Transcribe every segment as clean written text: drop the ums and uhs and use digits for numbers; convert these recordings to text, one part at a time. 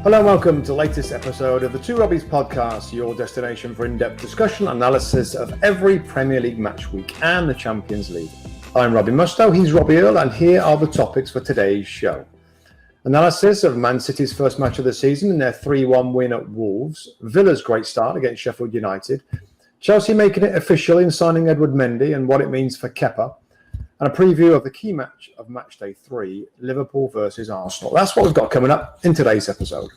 Hello and welcome to the latest episode of the Two Robbies podcast, your destination for in-depth discussion and analysis of every Premier League match week and the Champions League. I'm Robbie Mustoe, he's Robbie Earle, and here are the topics for today's show. Analysis of Man City's first match of the season in their 3-1 win at Wolves, Villa's great start against Sheffield United, Chelsea making it official in signing Edouard Mendy and what it means for Kepa, and a preview of the key match of match day 3, Liverpool versus Arsenal. That's what we've got coming up in today's episode.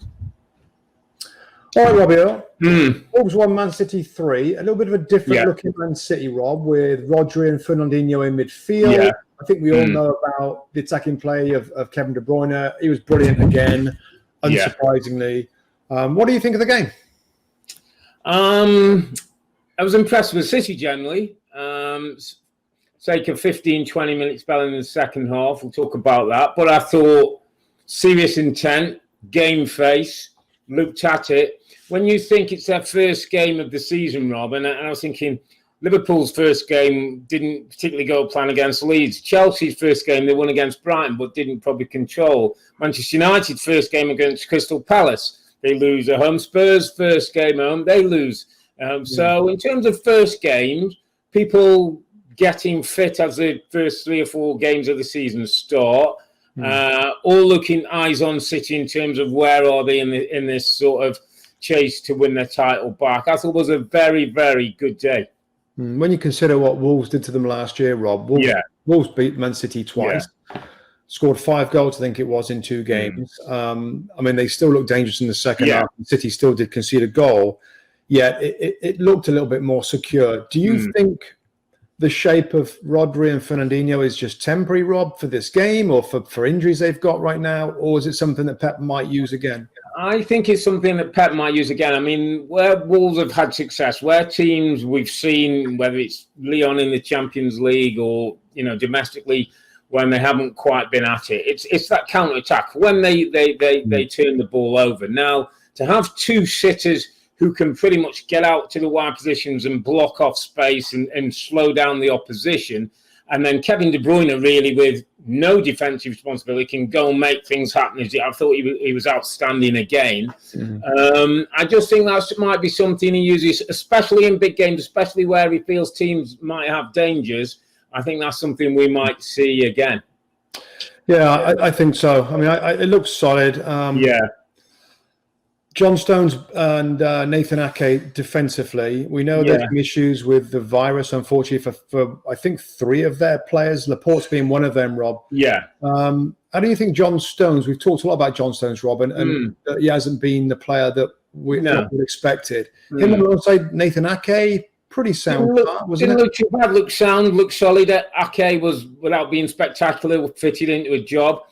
All right, Robbie Earle. Wolves 1, Man City 3. A little bit of a different looking Man City, Rob, with Rodri and Fernandinho in midfield. Yeah. I think we all know about the attacking play of Kevin De Bruyne. He was brilliant again, unsurprisingly. What do you think of the game? I was impressed with City generally. Take a 15-20 minute spell in the second half. We'll talk about that. But I thought serious intent, game face, looked at it. When you think it's their first game of the season, Rob, and I was thinking Liverpool's first game didn't particularly go plan against Leeds. Chelsea's first game, they won against Brighton, but didn't probably control. Manchester United's first game against Crystal Palace, they lose at home. Spurs' first game home, they lose. So in terms of first games, people getting fit as the first 3 or 4 games of the season start, all looking eyes on City in terms of where are they in this sort of chase to win their title back. I thought it was a very, very good day. When you consider what Wolves did to them last year, Rob, Wolves beat Man City twice, scored 5 goals, I think it was, in 2 games. I mean, they still looked dangerous in the second half. City still did concede a goal, yet it looked a little bit more secure. Do you think the shape of Rodri and Fernandinho is just temporary, Rob, for this game or for injuries they've got right now? Or is it something that Pep might use again? I think it's something that Pep might use again. I mean, where Wolves have had success, where teams we've seen, whether it's Lyon in the Champions League or, domestically, when they haven't quite been at it, it's that counter-attack when they turn the ball over. Now, to have 2 sitters who can pretty much get out to the wide positions and block off space and slow down the opposition. And then Kevin De Bruyne, really, with no defensive responsibility, can go and make things happen. I thought he was outstanding again. I just think that might be something he uses, especially in big games, especially where he feels teams might have dangers. I think that's something we might see again. Yeah, I think so. I mean, it looks solid. John Stones and Nathan Ake defensively. We know there's some issues with the virus, unfortunately, for I think 3 of their players, Laporte's being one of them, Rob. How do you think John Stones, we've talked a lot about John Stones, Rob, and he hasn't been the player that we expected. Him alongside Nathan Ake, pretty sound start, wasn't it? Didn't look too bad, looked sound, looked solid. Ake was, without being spectacular, fitted into a job.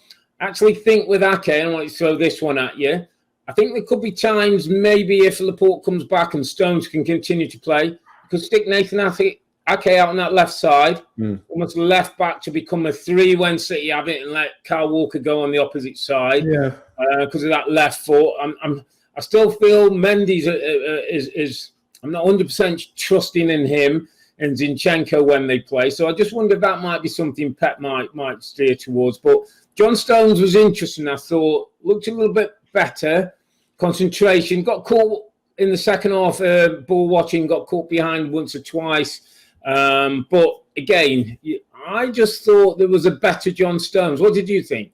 I actually think with Ake, and I want to throw this one at you, I think there could be times maybe if Laporte comes back and Stones can continue to play, you could stick Nathan Ake out on that left side, almost left back to become a 3 when City have it, and let Kyle Walker go on the opposite side because of that left foot. I still feel Mendy's is I'm not 100% trusting in him and Zinchenko when they play. So I just wonder if that might be something Pep might steer towards. But John Stones was interesting, I thought. Looked a little bit better. Concentration. Got caught in the second half, ball watching, got caught behind once or twice. But again, I just thought there was a better John Stones. What did you think?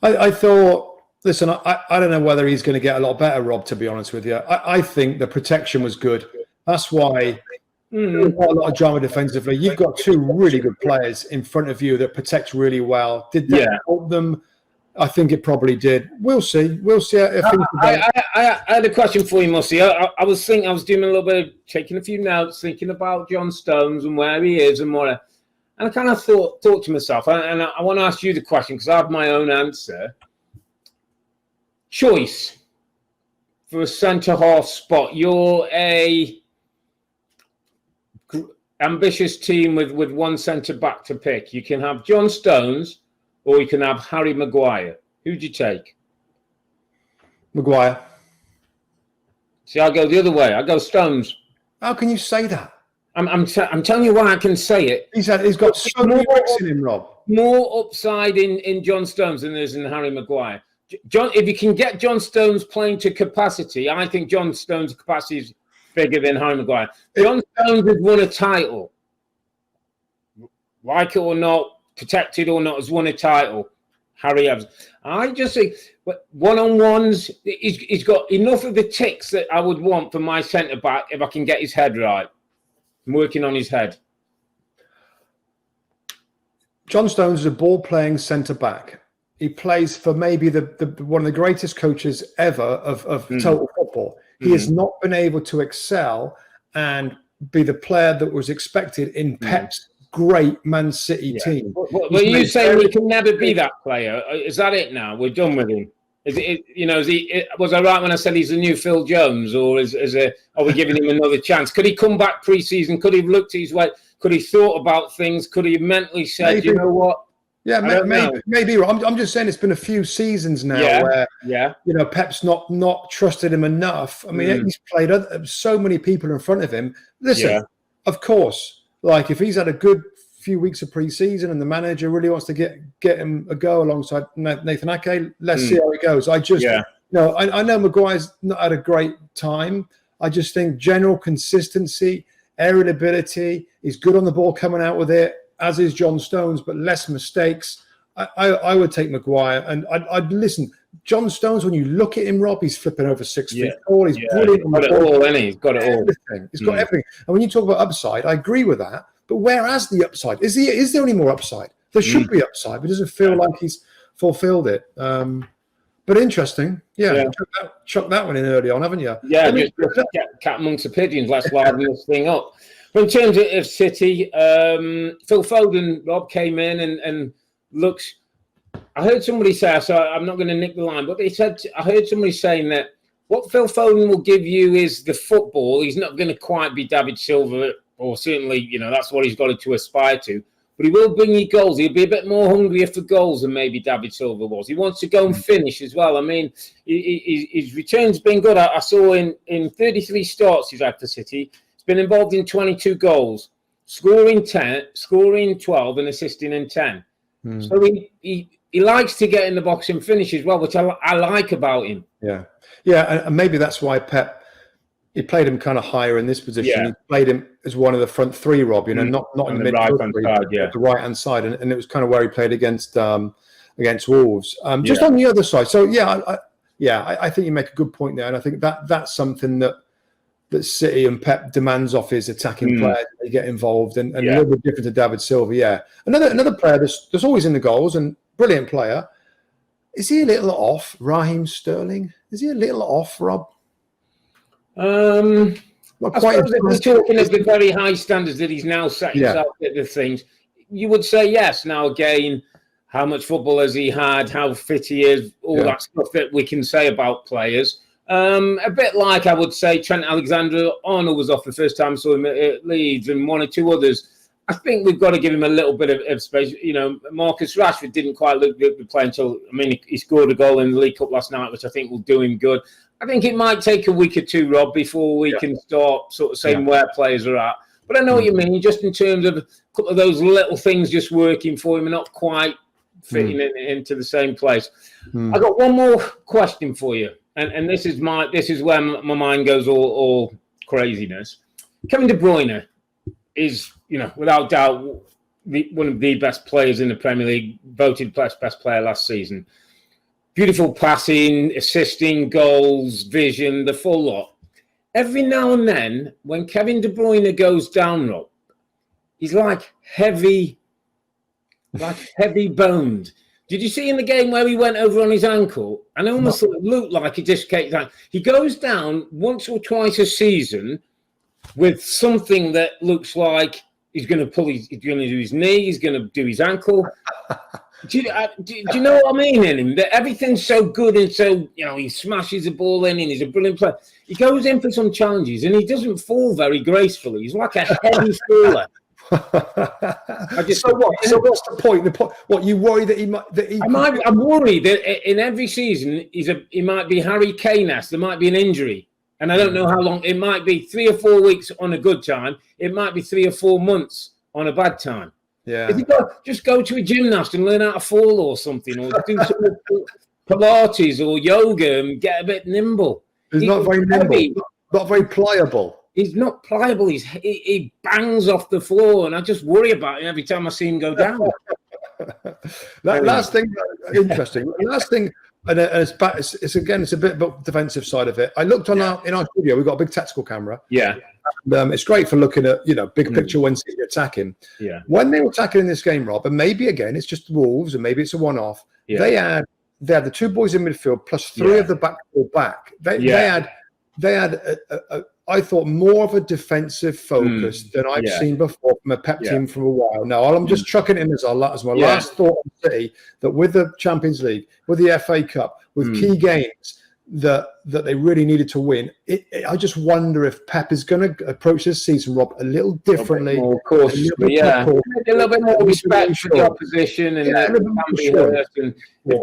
I thought, listen, I don't know whether he's going to get a lot better, Rob, to be honest with you. I think the protection was good. That's why there's not a lot of drama defensively. You've got 2 really good players in front of you that protect really well. Did that help them? I think it probably did. We'll see. I had a question for you, Mustoe. I was doing a little bit of taking a few notes, thinking about John Stones and where he is and what. And I kind of thought to myself, and I want to ask you the question because I have my own answer. Choice for a centre half spot. You're a ambitious team with 1 centre back to pick. You can have John Stones, or you can have Harry Maguire. Who'd you take? Maguire. See, I go the other way. I go Stones. How can you say that? I'm telling you why I can say it. He's got so many bricks in him, Rob. More upside in John Stones than there is in Harry Maguire. John, if you can get John Stones playing to capacity, I think John Stones' capacity is bigger than Harry Maguire. John Stones has won a title. Like it or not, protected or not, has won a title. Harry has. I just think one-on-ones, he's got enough of the ticks that I would want for my centre-back if I can get his head right. I'm working on his head. John Stones is a ball-playing centre-back. He plays for maybe the one of the greatest coaches ever of total football. He has not been able to excel and be the player that was expected in Pep's great Man City team. Well, you saying he can never be that player? Is that it now? We're done with him. Is it? Was I right when I said he's the new Phil Jones, or are we giving him another chance? Could he come back pre-season? Could he have looked at his way? Could he thought about things? Could he have mentally said, you know what? Yeah, maybe. I'm just saying it's been a few seasons now where Pep's not trusted him enough. I mean, he's played so many people in front of him. Listen, of course, like if he's had a good few weeks of pre-season and the manager really wants to get him a go alongside Nathan Ake, let's see how it goes. I know Maguire's not had a great time. I just think general consistency, aerial ability, he's good on the ball coming out with it, as is John Stones, but less mistakes. I would take Maguire, and I'd listen. John Stones, when you look at him, Rob, he's flipping over 6 feet tall. He's brilliant. He's got it all, isn't he? He's got it all. Everything. He's got everything. And when you talk about upside, I agree with that. But where has the upside? Is there any more upside? There should be upside, but it doesn't feel like he's fulfilled it. But interesting. Chuck that one in early on, haven't you? Yeah, just get cat amongst the pigeons. Let's liven this thing up. But in terms of City, Phil Foden, Rob, came in and looks. I heard somebody say, so I'm not going to nick the line, but I heard somebody saying that what Phil Foden will give you is the football. He's not going to quite be David Silva, or certainly, that's what he's got to aspire to. But he will bring you goals. He'll be a bit more hungrier for goals than maybe David Silva was. He wants to go and finish as well. I mean, his return's been good. I saw in 33 starts he's had for City. Been involved in 22 goals, scoring 12 and assisting in 10. So he likes to get in the box and finish as well, which I like about him. Yeah, and maybe that's why Pep, he played him kind of higher in this position. He played him as one of the front three, Rob, not in the midfield, the right-hand side, and it was kind of where he played against Wolves. Just on the other side, so I think you make a good point there, and I think that's something that City and Pep demands off his attacking players. They get involved and a little bit different to David Silva. Another player that's always in the goals and brilliant player. Is he a little off, Raheem Sterling? Is he a little off, Rob? I suppose if we're talking of the very high standards that he's now set himself at the things, you would say yes. Now again, how much football has he had? How fit he is? All that stuff that we can say about players. A bit like I would say Trent Alexander-Arnold was off the first time I saw him at Leeds, and one or two others. I think we've got to give him a little bit of space. Marcus Rashford didn't quite look good to play until, he scored a goal in the League Cup last night, which I think will do him good. I think it might take a week or two, Rob, before we can start sort of saying where players are at. But I know what you mean, just in terms of a couple of those little things just working for him and not quite fitting into the same place. I got one more question for you. And this is where my mind goes all craziness. Kevin De Bruyne is, without doubt, one of the best players in the Premier League, voted best player last season. Beautiful passing, assisting, goals, vision, the full lot. Every now and then, when Kevin De Bruyne goes down, Rob, he's like heavy boned. Did you see in the game where he went over on his ankle and almost looked like he dislocated his ankle? He goes down once or twice a season with something that looks like he's going to do his knee, he's going to do his ankle. Do you know what I mean in him? That everything's so good and so, he smashes the ball in and he's a brilliant player. He goes in for some challenges and he doesn't fall very gracefully. He's like a heavy faller. So what? So what's the point? What, you worry that he might? I'm worried that in every season he might be Harry Kane-esque. There might be an injury, and I don't know how long. It might be 3 or 4 weeks on a good time. It might be 3 or 4 months on a bad time. Yeah. If you just go to a gymnast and learn how to fall or something, or do something. Pilates or yoga and get a bit nimble. He's not very nimble, not very pliable. He's not pliable. He bangs off the floor, and I just worry about him every time I see him go down. Last thing, interesting. Last thing, and it's a bit about the defensive side of it. I looked in our studio. We've got a big tactical camera. Yeah. And, it's great for looking at big picture when you're attacking. Yeah. When they were attacking in this game, Rob, and maybe again it's just Wolves, and maybe it's a one-off. Yeah. They had the two boys in midfield plus three of the back. They had I thought more of a defensive focus than I've seen before from a Pep team for a while. Now, I'm just chucking in as my last thought on City, that with the Champions League, with the FA Cup, with key games that they really needed to win, I just wonder if Pep is going to approach this season, Rob, a little differently. Of course, a little bit more respect for the opposition, and if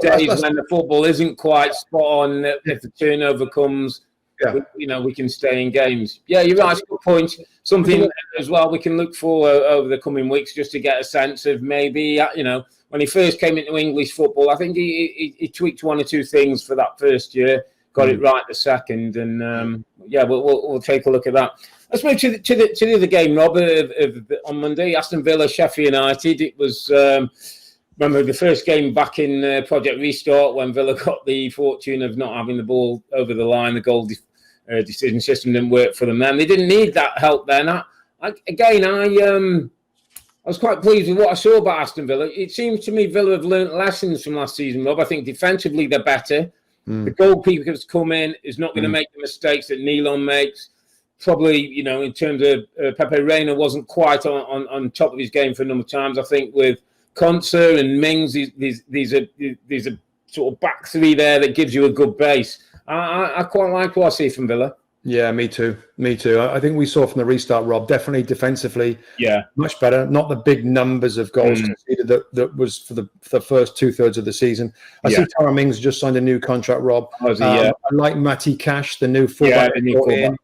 days when the football isn't quite spot on, if the turnover comes. We can stay in games. Yeah, you're right. Good point. Something as well we can look for over the coming weeks, just to get a sense of maybe, when he first came into English football, I think he tweaked one or two things for that first year, got it right the second, and we'll take a look at that. Let's move to the other game, Rob, on Monday, Aston Villa, Sheffield United. It was. Remember the first game back in Project Restart, when Villa got the fortune of not having the ball over the line. The goal decision system didn't work for them then. They didn't need that help then. I was quite pleased with what I saw about Aston Villa. It seems to me Villa have learnt lessons from last season, Rob. I think defensively they're better. The goalkeeper that's come in is not going to make the mistakes that Nealon makes. Probably, in terms of Pepe Reina wasn't quite on top of his game for a number of times. I think with Konsa and Mings, these are sort of back three there that gives you a good base. I quite like what I see from Villa. Yeah, me too. I think we saw from the restart, Rob, definitely defensively, much better. Not the big numbers of goals conceded that was for the first 2/3 of the season. I see Tara Mings just signed a new contract, Rob. I like Matty Cash, the new fullback. He's going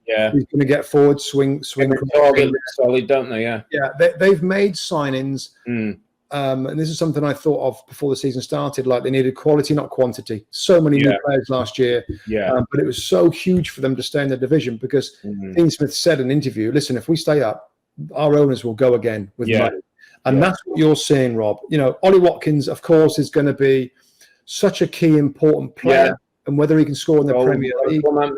to get forward, swing. Target solid, don't they? Yeah. They've made signings. And this is something I thought of before the season started. Like, they needed quality, not quantity. So many new players last year, but it was so huge for them to stay in the division, because Dean Smith said in an interview, "Listen, if we stay up, our owners will go again with money," and that's what you're seeing, Rob. Ollie Watkins, of course, is going to be such a key, important player, and whether he can score in the Premier League. I mean,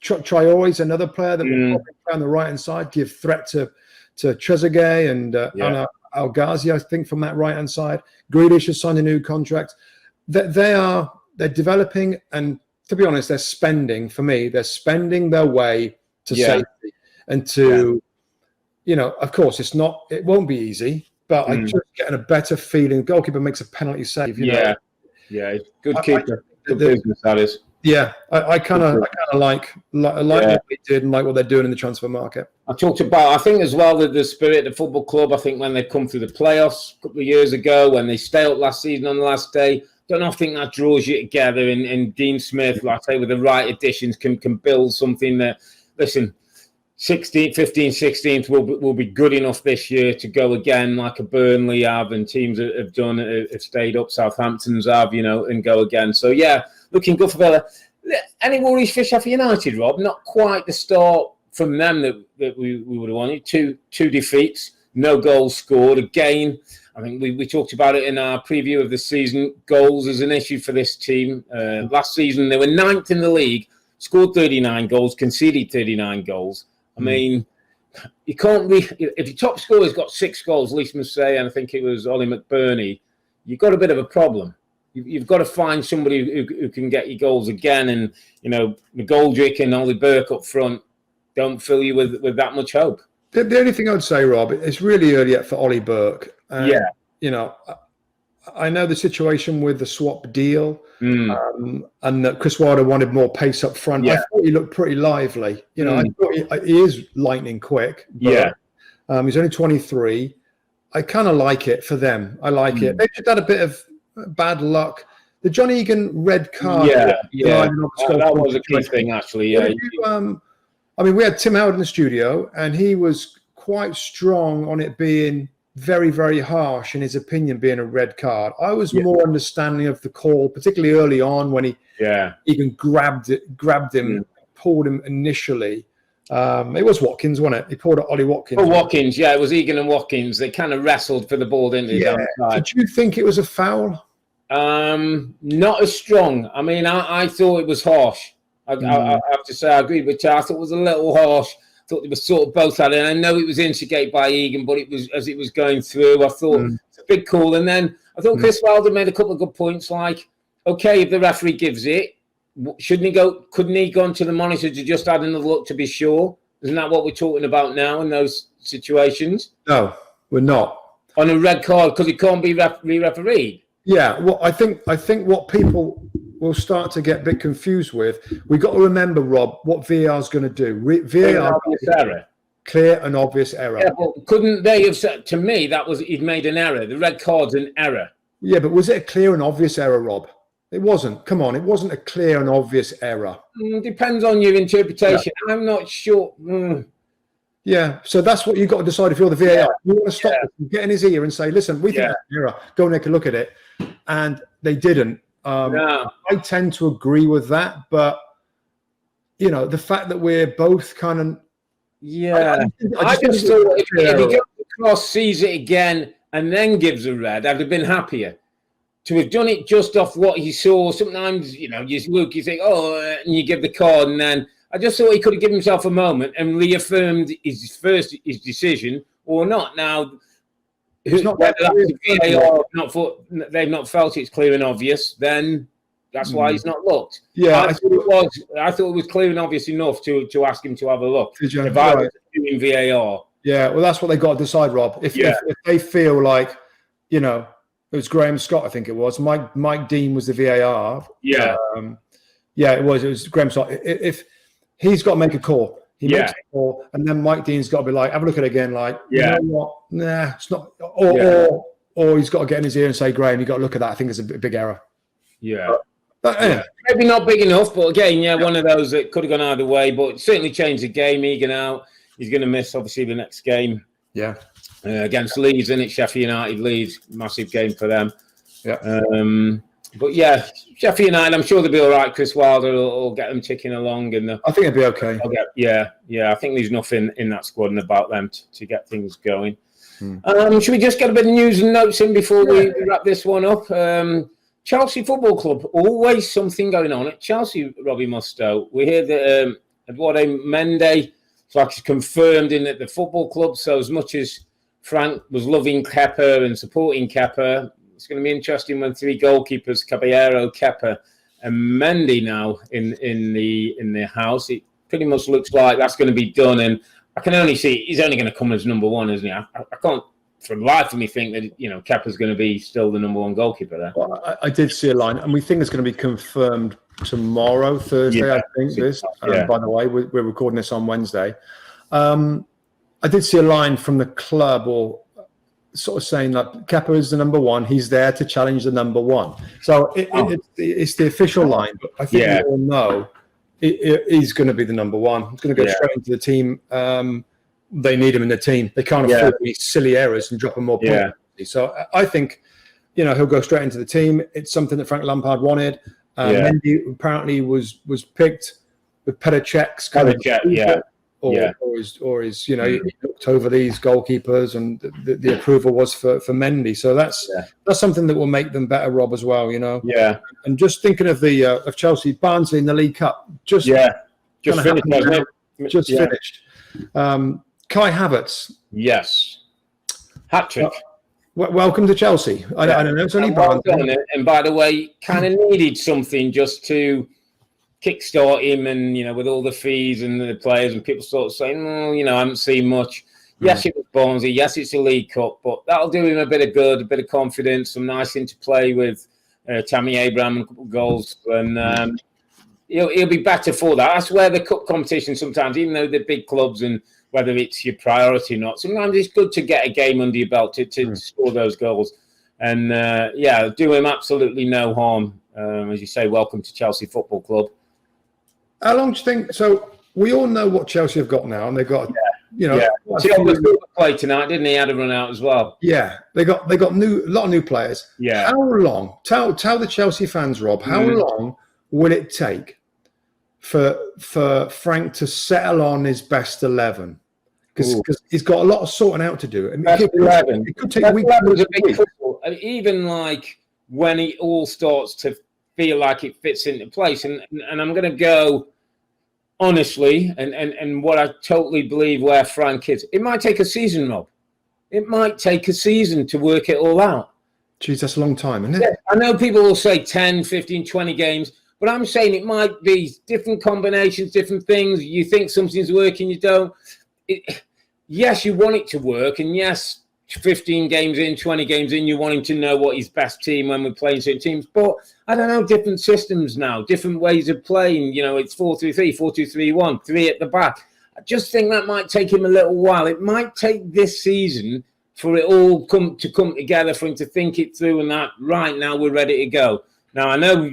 Traore is another player that will probably play on the right hand side, give threat to Trezeguet and Al Ghazi, I think, from that right hand side. Grealish has signed a new contract. They're developing, and to be honest, they're spending their way to safety and to, of course, it won't be easy, but I'm just getting a better feeling. The goalkeeper makes a penalty save. Good keeper. Good business, that is. Yeah, I kind of like what they did and like what they're doing in the transfer market. I think as well that the spirit of the football club, I think when they come through the playoffs a couple of years ago, when they stay up last season on the last day, I think that draws you together. And Dean Smith, like I say, with the right additions, can build something that, listen, 16th, 15th, 16th will be good enough this year to go again, like a Burnley have, and teams have done, have stayed up, Southampton's have, and go again. So, looking good for Villa. Any worries for Sheffield United, Rob? Not quite the start from them that we would have wanted. Two defeats, no goals scored. Again, I think we talked about it in our preview of the season. Goals is an issue for this team. Last season, they were 9th in the league, scored 39 goals, conceded 39 goals. I mean, you can't if your top scorer's got 6 goals, Lise Mustoe, and I think it was Ollie McBurney, you've got a bit of a problem. You've got to find somebody who can get you goals again. And, McGoldrick and Ollie Burke up front don't fill you with that much hope. The only thing I would say, Rob, it's really early yet for Ollie Burke. I know the situation with the swap deal and that Chris Wilder wanted more pace up front. I thought he looked pretty lively. I thought he is lightning quick. But, he's only 23. I kind of like it for them. I like it. They just had a bit of bad luck. The John Egan red card. That was a key thing, actually. We had Tim Howard in the studio, and he was quite strong on it being very, very harsh in his opinion, being a red card. I was more understanding of the call, particularly early on when he even grabbed him, pulled him initially. It was Watkins, wasn't it? He pulled at Ollie Watkins. Oh, Watkins, it was Egan and Watkins. They kind of wrestled for the ball, didn't they? Down the side. Did you think it was a foul? Not as strong. I mean, I thought it was harsh. I have to say, I agreed with you. I thought it was a little harsh. I thought they were sort of both at it. And I know it was instigated by Egan, but it was as it was going through. I thought it's a big call. And then I thought Chris Wilder made a couple of good points. Like, okay, if the referee gives it, shouldn't he go? Couldn't he go onto the monitor to just add another look to be sure? Isn't that what we're talking about now in those situations? No, we're not. On a red card because it can't be re-refereed. Yeah, well, I think what people will start to get a bit confused with, we got to remember, Rob, what VAR is going to do. VAR, clear and obvious error. Yeah, but couldn't they have said to me that was he'd made an error? The red card's an error. Yeah, but was it a clear and obvious error, Rob? It wasn't. Come on, it wasn't a clear and obvious error. Depends on your interpretation. Yeah. I'm not sure. Yeah, so that's what you've got to decide if you're the VAR. Yeah. You want to stop it from getting his ear and say, listen, we think that's an error. Go and take a look at it. And they didn't. I tend to agree with that. But, you know, the fact that we're both kind of... Yeah. I just thought if he goes across, sees it again, and then gives a red, I'd have been happier. To have done it just off what he saw, sometimes, you know, you look, you think, and you give the card, and then I just thought he could have given himself a moment and reaffirmed his decision or not. Now, whether that's VAR they've not felt it's clear and obvious, then that's why he's not looked. Yeah, I thought it was clear and obvious enough to ask him to have a look. If I was doing VAR. Yeah, well, that's what they got to decide, Rob. If they feel like, you know, it was Graham Scott, I think it was. Mike Dean was the VAR. Yeah. It was Graham Scott. If he's got to make a call, he makes a call, and then Mike Dean's got to be like, have a look at it again, like, you know what? Nah, it's not. Or he's got to get in his ear and say, Graham, you got to look at that. I think it's a big error. Yeah. But anyway. Maybe not big enough, but again, one of those that could have gone either way, but it certainly changed the game. Egan out. He's going to miss, obviously, the next game. Yeah. Against Leeds, isn't it? Sheffield United, Leeds, massive game for them. Yeah. But Sheffield United, I'm sure they'll be all right. Chris Wilder will get them ticking along, and I think it'll be okay. I think there's nothing in that squad and about them to get things going. Should we just get a bit of news and notes in before we wrap this one up? Chelsea Football Club, always something going on at Chelsea. Robbie Mustoe. We hear that Edouard Mendy, it's like it's confirmed in at the football club. So as much as Frank was loving Kepa and supporting Kepa, it's going to be interesting when three goalkeepers, Caballero, Kepa, and Mendy now in the house. It pretty much looks like that's going to be done, and I can only see he's only going to come as number one, isn't he? I can't for the life of me think that Kepa's going to be still the number one goalkeeper there. Well, I did see a line, and we think it's going to be confirmed tomorrow, Thursday. I think this. By the way, we're recording this on Wednesday. I did see a line from the club, or sort of saying that Kepa is the number one. He's there to challenge the number one. So it's the official line. But I think we all know he's going to be the number one. He's going to go straight into the team. They need him in the team. They can't afford these silly errors and drop him more points. So I think, he'll go straight into the team. It's something that Frank Lampard wanted. Mendy apparently was picked with Petacek's or his he looked over these goalkeepers, and the approval was for Mendy. So that's something that will make them better, Rob, as well. And just thinking of the of Chelsea, Barnsley in the League Cup, just finished. Kai Havertz, hat trick. Welcome to Chelsea. I don't know, it's only Barnsley. And by the way, kind of needed something just to kickstart him, and with all the fees and the players, and people sort of saying, I haven't seen much. Yes, it was Barnsley. Yes, it's a League Cup, but that'll do him a bit of good, a bit of confidence, some nice interplay with Tammy Abraham and a couple of goals, and he'll be better for that. That's where the cup competition sometimes, even though they're big clubs and whether it's your priority or not, sometimes it's good to get a game under your belt to score those goals. And do him absolutely no harm. As you say, welcome to Chelsea Football Club. How long do you think? So we all know what Chelsea have got now, and they've got you know. Yeah. Play tonight, didn't he? Had a run out as well. Yeah, they got a lot of new players. Yeah. How long? Tell the Chelsea fans, Rob. How long will it take for Frank to settle on his best 11? Because he's got a lot of sorting out to do. I mean, it could take weeks. Even like when it all starts to feel like it fits into place, and I'm going to go honestly, and what I totally believe where Frank is. It might take a season, Rob. It might take a season to work it all out. Jeez, that's a long time, isn't it? Yeah, I know people will say 10, 15, 20 games, but I'm saying it might be different combinations, different things. You think something's working, you don't. Yes, you want it to work, and yes, 15 games in, 20 games in, you're wanting to know what his best team when we're playing certain teams. But I don't know, different systems now, different ways of playing. You know, it's 4-3-3, 4-2-3-1, 3 at the back. I just think that might take him a little while. It might take this season for it all come together, for him to think it through, and that right now we're ready to go. Now, I know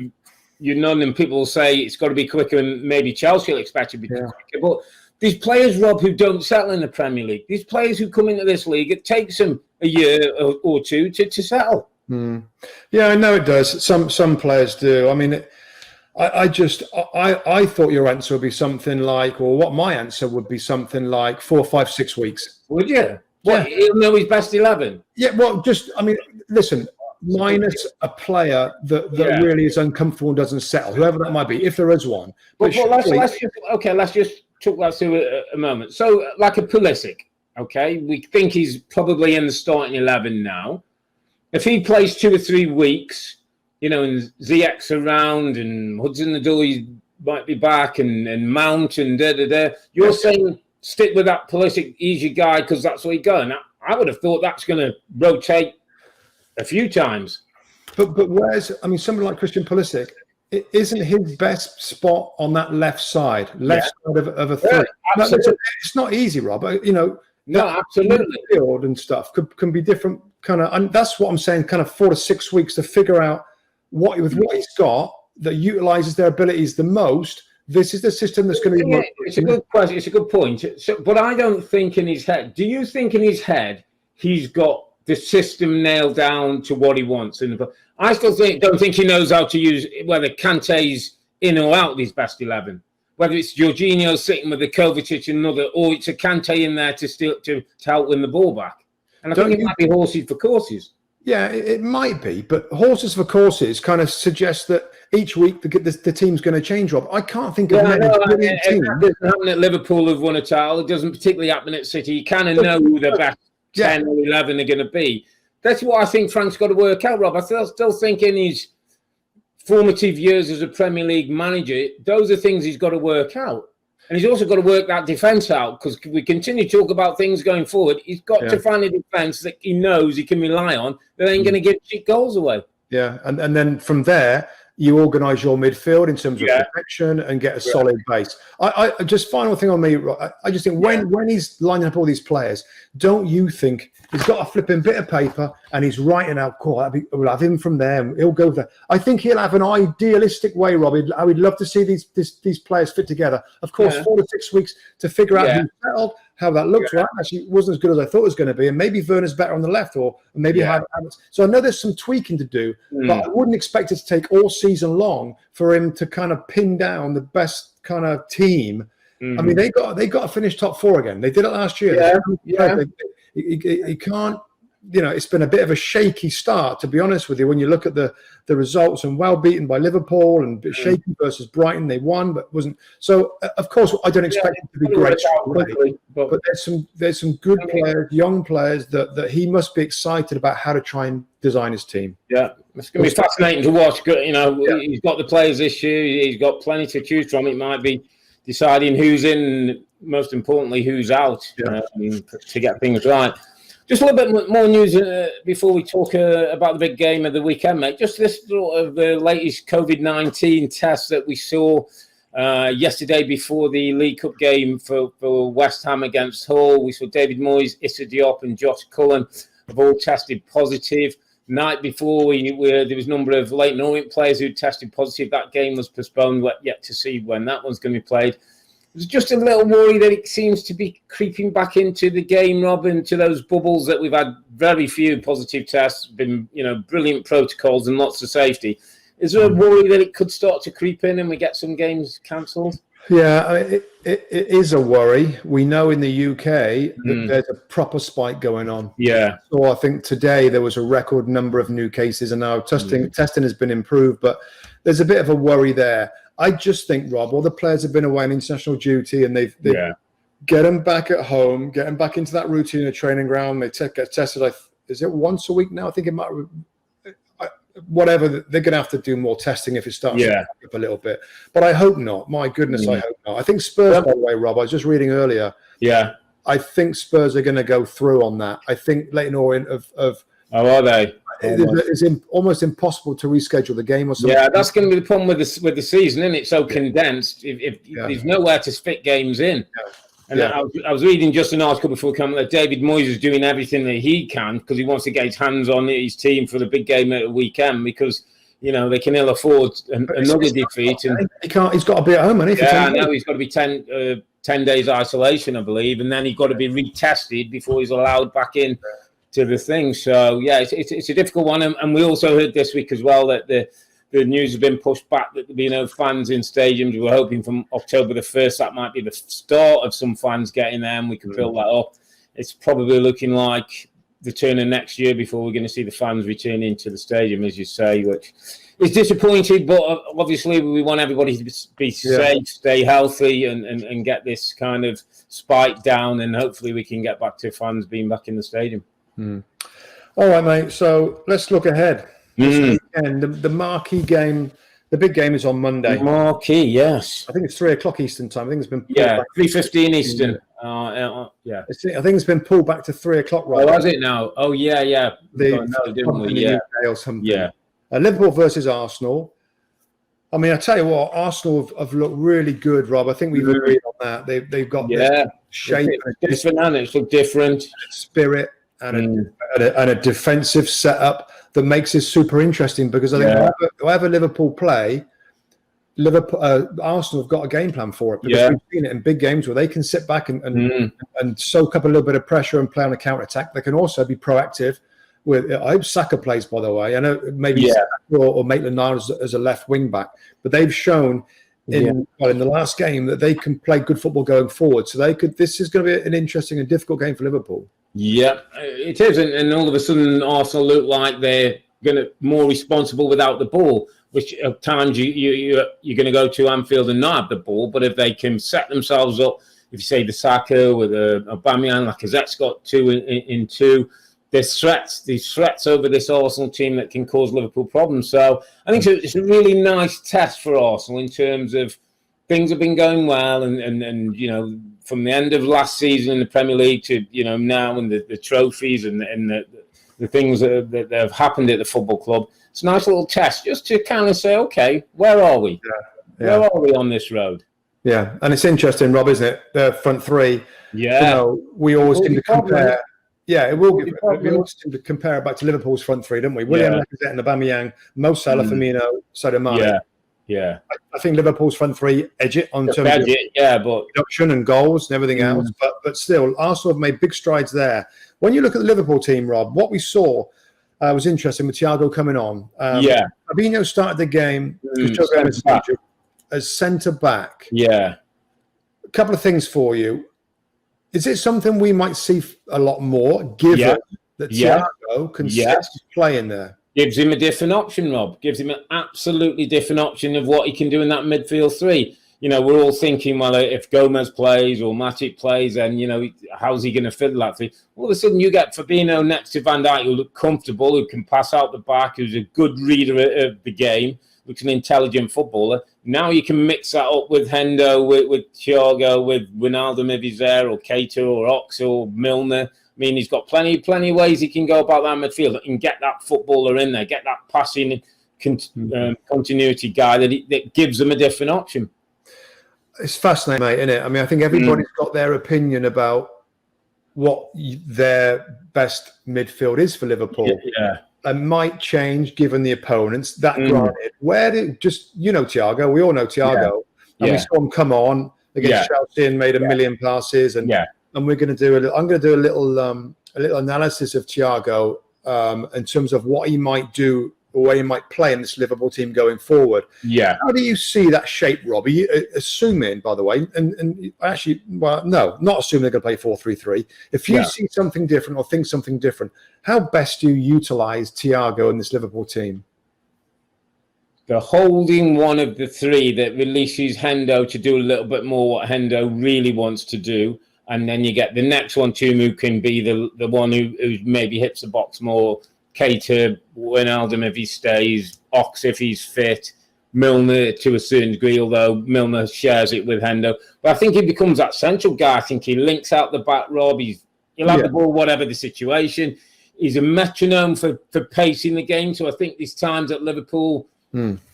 you're none, and people will say it's got to be quicker, and maybe Chelsea will expect it to be quicker, but these players, Rob, who don't settle in the Premier League, these players who come into this league, it takes them a year or two to settle. Yeah, I know it does. Some players do. I mean, I thought your answer would be something like, or what my answer would be something like 4, 5, 6 weeks. Would you? What, he'll know his best 11? Yeah, well, I mean, listen, minus a player that really is uncomfortable and doesn't settle, whoever that might be, if there is one. But let's just talk that through a moment. So, like a Pulisic, okay, we think he's probably in the starting 11 now. If he plays 2 or 3 weeks, you know, and Ziyech's around and Hudson-Odoi might be back and Mount and you're saying stick with that Pulisic, he's your guy because that's where he's going. I would have thought that's going to rotate a few times. But somebody like Christian Pulisic, it isn't his best spot on that left side of a third. It's not easy, Rob. You know, no, absolutely. Field and stuff can be different kind of, and that's what I'm saying. Kind of 4 to 6 weeks to figure out what he's got that utilizes their abilities the most. This is the system that's going to be. It's a good question. It's a good point. So, but I don't think in his head. Do you think in his head he's got the system nailed down to what he wants? I still don't think he knows how to use whether Kante's in or out of his best 11. Whether it's Jorginho sitting with a Kovacic and another, or it's a Kante in there to help win the ball back. And I think it might be horses for courses. Yeah, it might be, but horses for courses kind of suggests that each week the team's going to change, Rob. I can't think of many brilliant teams. It doesn't happen at Liverpool who've won a title. It doesn't particularly happen at City. You kind of know who the best 10 or 11 are going to be. That's what I think Frank's got to work out, Rob. I still think in his formative years as a Premier League manager, those are things he's got to work out. And he's also got to work that defence out, because we continue to talk about things going forward. He's got to find a defence that he knows he can rely on that ain't going to give cheap goals away. Yeah, and then from there, you organise your midfield in terms of protection and get a solid base. I just final thing on me, I just think when he's lining up all these players, don't you think he's got a flipping bit of paper and he's writing out, cool, we'll have him from there and he'll go there. I think he'll have an idealistic way, Robbie. I would love to see these players fit together. Of course, 4 to 6 weeks to figure out who's settled, how that looks. Right, actually, it wasn't as good as I thought it was going to be, and maybe Werner's better on the left, or maybe have. So I know there's some tweaking to do, but I wouldn't expect it to take all season long for him to kind of pin down the best kind of team. I mean, they got to finish top 4 again. They did it last year. He can't. You know, it's been a bit of a shaky start, to be honest with you. When you look at the results, and well beaten by Liverpool, and shaky versus Brighton, they won, but wasn't. So of course, I don't expect it to be great, but there's some good players, young players that he must be excited about how to try and design his team. Yeah, it's going to be fascinating to watch. You know, he's got the players this year. He's got plenty to choose from. It might be deciding who's in, most importantly, who's out to get things right. Just a little bit more news before we talk about the big game of the weekend, mate. Just this sort of the latest COVID-19 test that we saw yesterday before the League Cup game for West Ham against Hull. We saw David Moyes, Issa Diop and Josh Cullen have all tested positive. Night before, there was a number of Leyton Orient players who tested positive. That game was postponed. We're yet to see when that one's going to be played. There's just a little worry that it seems to be creeping back into the game, Rob, into those bubbles that we've had very few positive tests, been, brilliant protocols and lots of safety. Is there a worry that it could start to creep in and we get some games cancelled? Yeah, it is a worry. We know in the UK that there's a proper spike going on. Yeah. So I think today there was a record number of new cases, and now testing has been improved, but there's a bit of a worry there. I just think, Rob, all the players have been away on international duty, and they've get them back at home, get them back into that routine of training ground. They get tested. Is it once a week now? I think it might. Whatever, they're going to have to do more testing if it starts to pick up a little bit. But I hope not. My goodness, I hope not. I think Spurs, by the way, Rob, I was just reading earlier. Yeah. I think Spurs are going to go through on that. I think Leyton Orient are they? It's almost impossible to reschedule the game or something. Yeah, that's going to be the problem with the season, isn't it? So condensed. If there's nowhere to fit games in. Yeah. And I was reading just an article before coming that David Moyes is doing everything that he can because he wants to get his hands on his team for the big game at the weekend because, they can ill afford another defeat. And he's got to be at home, hasn't he? Yeah, I know. He's got to be 10 days isolation, I believe, and then he's got to be retested before he's allowed back in to the thing. So, yeah, it's a difficult one. And we also heard this week as well that the news has been pushed back that there'll be no fans in stadiums. We're hoping from October the 1st that might be the start of some fans getting there and we can fill that up. It's probably looking like the turn of next year before we're going to see the fans returning to the stadium, as you say, which is disappointing. But obviously we want everybody to be safe, stay healthy and get this kind of spike down, and hopefully we can get back to fans being back in the stadium. All right, mate. So let's look ahead. And the marquee game, the big game is on Monday. Marquee, yes. I think it's 3:00 Eastern time. I think it's been 3:15 Eastern. I think it's been pulled back to 3:00. Right? Oh, has it now? Oh, yeah. Didn't we? Yeah. Or something. Yeah. Liverpool versus Arsenal. I mean, I tell you what, Arsenal have looked really good, Rob. I think we've agreed on that. They've got shape, it's look different, spirit, and a defensive setup that makes this super interesting because I think whoever Liverpool play, Arsenal have got a game plan for it because we've seen it in big games where they can sit back and soak up a little bit of pressure and play on a counter attack. They can also be proactive. I hope Saka plays, by the way. I know maybe Saka or Maitland-Niles as a left wing back, but they've shown in the last game that they can play good football going forward. So this is going to be an interesting and difficult game for Liverpool. Yeah, it is, and all of a sudden Arsenal look like they're going to more responsible without the ball, which at times you're going to go to Anfield and not have the ball. But if they can set themselves up, if you say the Saka with Aubameyang, Lacazette's got two in two, there's threats over this Arsenal team that can cause Liverpool problems. So I think it's a really nice test for Arsenal in terms of things have been going well, and from the end of last season in the Premier League to now and the trophies and the things that have happened at the football club. It's a nice little test just to kind of say, okay, where are we? Where are we on this road? Yeah, and it's interesting, Rob, isn't it? The front three. Yeah, we always seem to compare. Yeah, it will. We always seem to compare it back to Liverpool's front three, don't we? William, Lacazette, and Aubameyang, Mo Salah, Firmino, Sadio Mane. Yeah. I think Liverpool's front three edge it on terms of but production and goals and everything else. But still, Arsenal have made big strides there. When you look at the Liverpool team, Rob, what we saw was interesting with Thiago coming on. Fabinho started the game as centre back. Yeah. A couple of things for you. Is it something we might see a lot more, given that Thiago can play in there? Gives him a different option, Rob. Gives him an absolutely different option of what he can do in that midfield three. We're all thinking, well, if Gomez plays or Matip plays, then, how's he going to fill that three? All of a sudden, you get Fabinho next to Van Dijk, who look comfortable, who can pass out the back, who's a good reader of the game, looks an intelligent footballer. Now you can mix that up with Hendo, with Thiago, with Wijnaldum if he's there, or Keita, or Ox, or Milner. I mean, he's got plenty of ways he can go about that midfield and get that footballer in there, get that passing continuity guy that gives them a different option. It's fascinating, mate, isn't it? I mean, I think everybody's got their opinion about what their best midfield is for Liverpool. Yeah. And might change given the opponents. That granted, Thiago, we all know Thiago. And we saw him come on, against Chelsea and made a million passes. And we're going to do I'm going to do a little analysis of Thiago in terms of what he might do, or where he might play in this Liverpool team going forward. Yeah. How do you see that shape, Robbie? Assuming, by the way, and actually, well, no, not assuming they're going to play 4-3-3. If you see something different or think something different, how best do you utilise Thiago in this Liverpool team? The holding one of the three that releases Hendo to do a little bit more what Hendo really wants to do. And then you get the next one, Tumu, who can be the one who maybe hits the box more. Keita, Wijnaldum if he stays, Ox if he's fit, Milner to a certain degree, although Milner shares it with Hendo. But I think he becomes that central guy. I think he links out the back, Rob. He'll have the ball, whatever the situation. He's a metronome for pacing the game. So I think these times at Liverpool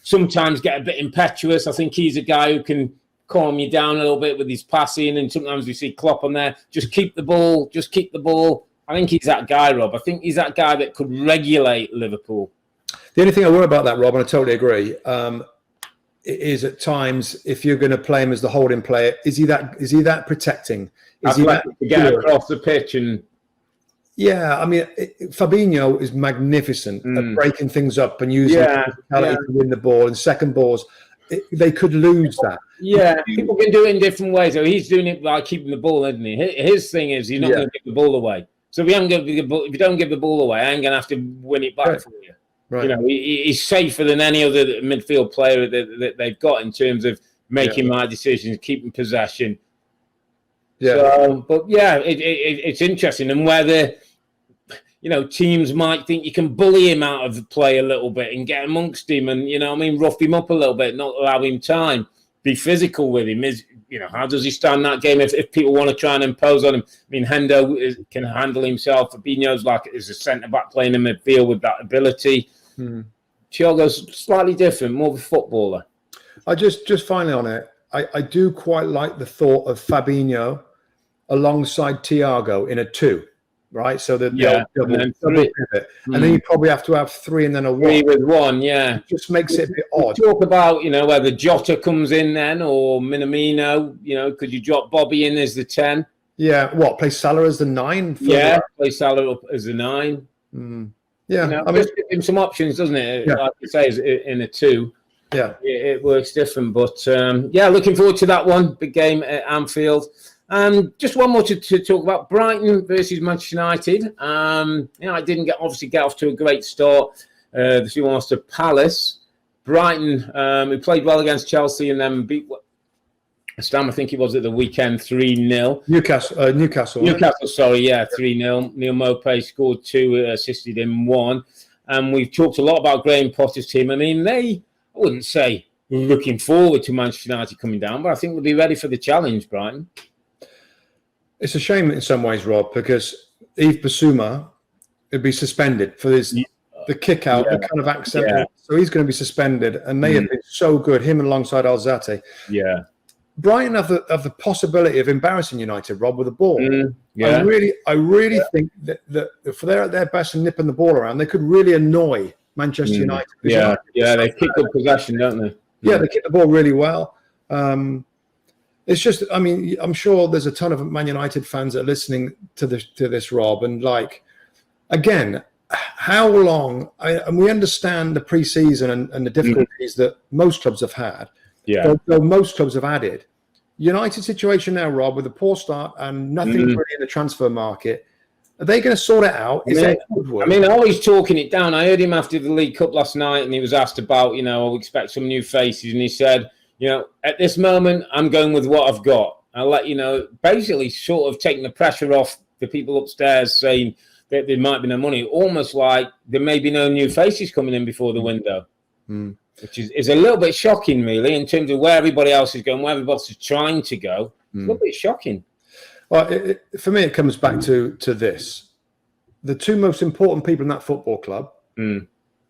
sometimes get a bit impetuous. I think he's a guy who can calm you down a little bit with his passing. And sometimes we see Klopp on there. Just keep the ball. I think he's that guy, Rob. I think he's that guy that could regulate Liverpool. The only thing I worry about that, Rob, and I totally agree, is at times if you're going to play him as the holding player, is he that protecting? Is he that to get across the pitch and? Yeah, I mean, Fabinho is magnificent at breaking things up and using physicality to win the ball. And second balls, they could lose that. Yeah, people can do it in different ways. So he's doing it by keeping the ball, isn't he? His thing is you're not going to give the ball away. So if you don't give the ball away, I ain't going to have to win it back for you. Right. You know, he's safer than any other midfield player that they've got in terms of making my decisions, keeping possession. Yeah. So, but it's interesting, and whether teams might think you can bully him out of the play a little bit and get amongst him, and rough him up a little bit, not allow him time, be physical with him. How does he stand that game if people want to try and impose on him? I mean, Hendo can handle himself. Fabinho's is a centre-back playing in midfield with that ability. Thiago's slightly different, more of a footballer. I just finally on it, I do quite like the thought of Fabinho alongside Thiago in a 2, right? So the double pivot. And then you probably have to have 3 and then a 1. 3 with 1, yeah. It just makes it a bit odd. Talk about, whether Jota comes in then or Minamino, could you drop Bobby in as the 10? Yeah, play Salah as the 9? Play Salah up as the 9. Yeah, I mean, just give him some options, doesn't it? Like you say, in a 2. Yeah, it works different. But looking forward to that one. Big game at Anfield. Just one more to talk about: Brighton versus Manchester United. I didn't get off to a great start. The 2-1 loss to Palace. Brighton, who played well against Chelsea and then beat Stam, I think it was at the weekend, 3-0. Newcastle, sorry, 3-0. Neil Maupay scored 2, assisted in 1. And we've talked a lot about Graham Potter's team. I mean, I wouldn't say looking forward to Manchester United coming down, but I think they'll be ready for the challenge, Brighton. It's a shame in some ways, Rob, because Yves Bissouma would be suspended for the kick out, the kind of accent. Yeah. So he's going to be suspended, and they have been so good, him alongside Alzate. Yeah. Brighton have the possibility of embarrassing United, Rob, with the ball. I really think that if they're at their best and nipping the ball around, they could really annoy Manchester United. They kick up possession, don't they? Yeah, they kick the ball really well. It's just, I mean, I'm sure there's a ton of Man United fans that are listening to this, Rob, and again, how long? And we understand the pre-season and the difficulties that most clubs have had. Yeah. Though most clubs have added. United situation now, Rob, with a poor start and nothing really in the transfer market. Are they going to sort it out? I was talking it down. I heard him after the League Cup last night, and he was asked about, we expect some new faces, and he said, at this moment, I'm going with what I've got. I'll let you know. Basically, sort of taking the pressure off the people upstairs, saying that there might be no money, almost like there may be no new faces coming in before the window. Which is a little bit shocking, really, in terms of where everybody else is going, where everybody else is trying to go. It's a little bit shocking. Well, for me, it comes back to this. The 2 most important people in that football club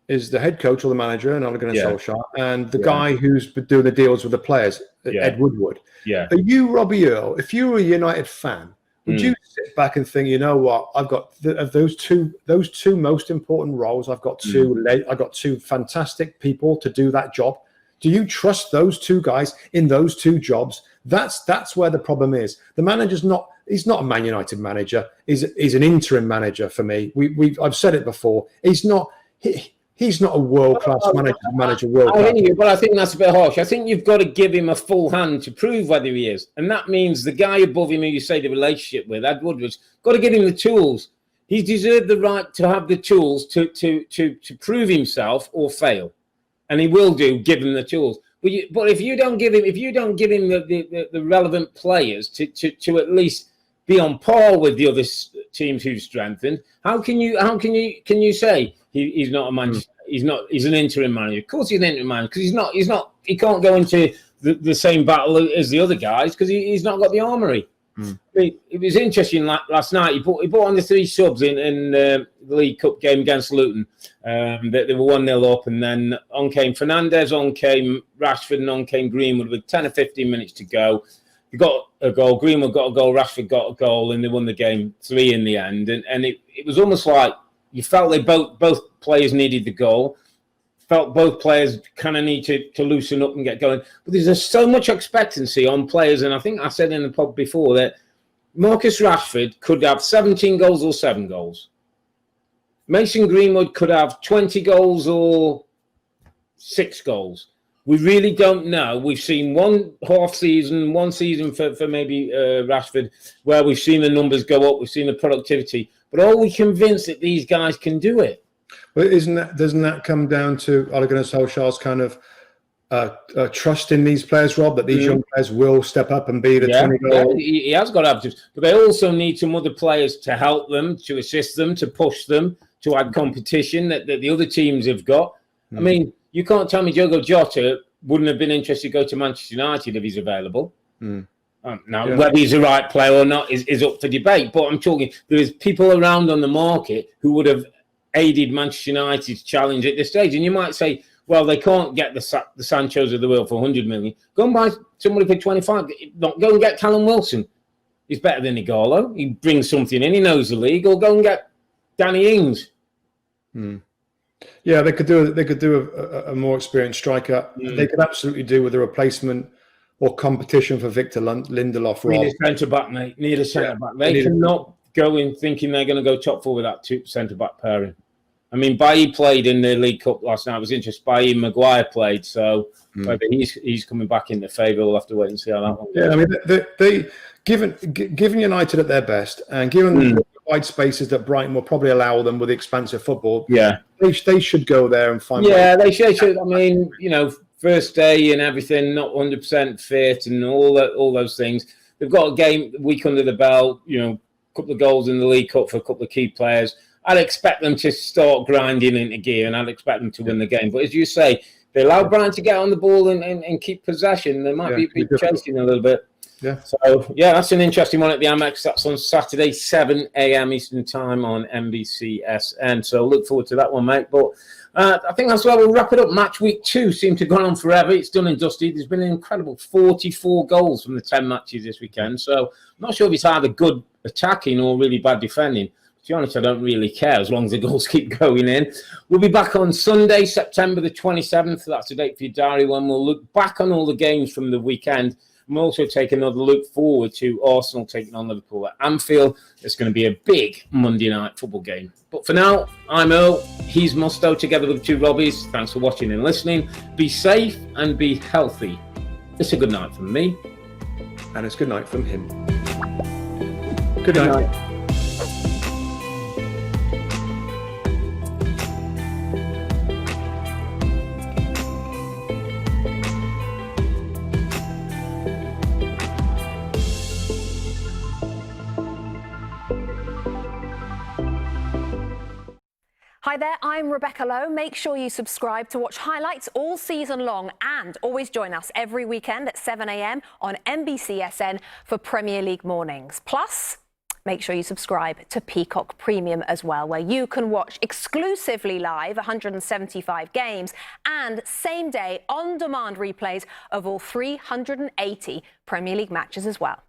is the head coach or the manager, and Ole Gunnar Solskjaer, and the guy who's been doing the deals with the players, Ed Woodward. Yeah. Are you, Robbie Earle, if you were a United fan, would you sit back and think, you know what, I've got those two most important roles. I've got 2 fantastic people to do that job. Do you trust those two guys in those two jobs? That's where the problem is. The manager's not. He's not a Man United manager. He's an interim manager for me. I've said it before. He's not a world-class manager. But I think that's a bit harsh. I think you've got to give him a full hand to prove whether he is. And that means the guy above him who you say the relationship with, Ed Woodward's, got to give him the tools. He's deserved the right to have the tools to prove himself or fail. And he will give him the tools. But if you don't give him the relevant players to at least be on par with the other teams who've strengthened, how can you say he's not a manager? He's an interim manager. Of course he's an interim manager because he can't go into the same battle as the other guys because he's not got the armoury. It was interesting last night. He put on the 3 subs in the League Cup game against Luton. They were 1-0 up, and then on came Fernandes, on came Rashford, and on came Greenwood with 10 or 15 minutes to go. He got a goal. Greenwood got a goal. Rashford got a goal, and they won the game 3 in the end. And it was almost like you felt they both players needed the goal. Felt both players kind of need to loosen up and get going. But there's so much expectancy on players, and I think I said in the pod before that Marcus Rashford could have 17 goals or 7 goals. Mason Greenwood could have 20 goals or 6 goals. We really don't know. We've seen one season for maybe Rashford, where we've seen the numbers go up, we've seen the productivity. But are we convinced that these guys can do it? Well, doesn't that come down to Ole Gunnar Solskjaer's kind of trust in these players, Rob, that these young players will step up and be the 20 goals? Yeah, he has got averages, but they also need some other players to help them, to assist them, to push them, to add competition that the other teams have got. I mean, you can't tell me Diogo Jota wouldn't have been interested to go to Manchester United if he's available. Whether he's the right player or not is up for debate. But I'm talking, there's people around on the market who would have aided Manchester United's challenge at this stage. And you might say, well, they can't get the Sanchos of the world for 100 million. Go and buy somebody for 25. Go and get Callum Wilson. He's better than Igalo. He brings something in. He knows the league. Or go and get Danny Ings. Yeah, they could do a more experienced striker. They could absolutely do with a replacement or competition for Victor Lindelof. Need a centre back, mate. Need a centre back. They cannot go in thinking they're going to go top 4 with that 2 centre back pairing. I mean, Bailly played in the League Cup last night. I was interested. Bailly and Maguire played, so whether he's coming back into favour, we'll have to wait and see how that one goes. Yeah, I mean, they given United at their best and given the wide spaces that Brighton will probably allow them with the expansive football, they should go there and find. Yeah, they should. I mean, first day and everything, not 100% fit and all those things. They've got a game week under the belt. A couple of goals in the League Cup for a couple of key players. I'd expect them to start grinding into gear, and I'd expect them to win the game. But as you say, they allow Brighton to get on the ball and keep possession. They might be chasing a little bit. Yeah. So, that's an interesting one at the Amex. That's on Saturday, 7 a.m. Eastern Time on NBCSN. So look forward to that one, mate. But I think that's where we'll wrap it up. Match week 2 seemed to have gone on forever. It's done and dusted. There's been an incredible 44 goals from the 10 matches this weekend. So I'm not sure if it's either good attacking or really bad defending. To be honest, I don't really care as long as the goals keep going in. We'll be back on Sunday, September the 27th. That's the date for your diary when we'll look back on all the games from the weekend. And we'll also take another look forward to Arsenal taking on Liverpool at Anfield. It's going to be a big Monday night football game. But for now, I'm Earle. He's Mustoe, together with 2 Robbies. Thanks for watching and listening. Be safe and be healthy. It's a good night from me. And it's good night from him. Good night. Hi there, I'm Rebecca Lowe. Make sure you subscribe to watch highlights all season long and always join us every weekend at 7 a.m. on NBCSN for Premier League mornings. Plus, make sure you subscribe to Peacock Premium as well, where you can watch exclusively live 175 games and same-day on-demand replays of all 380 Premier League matches as well.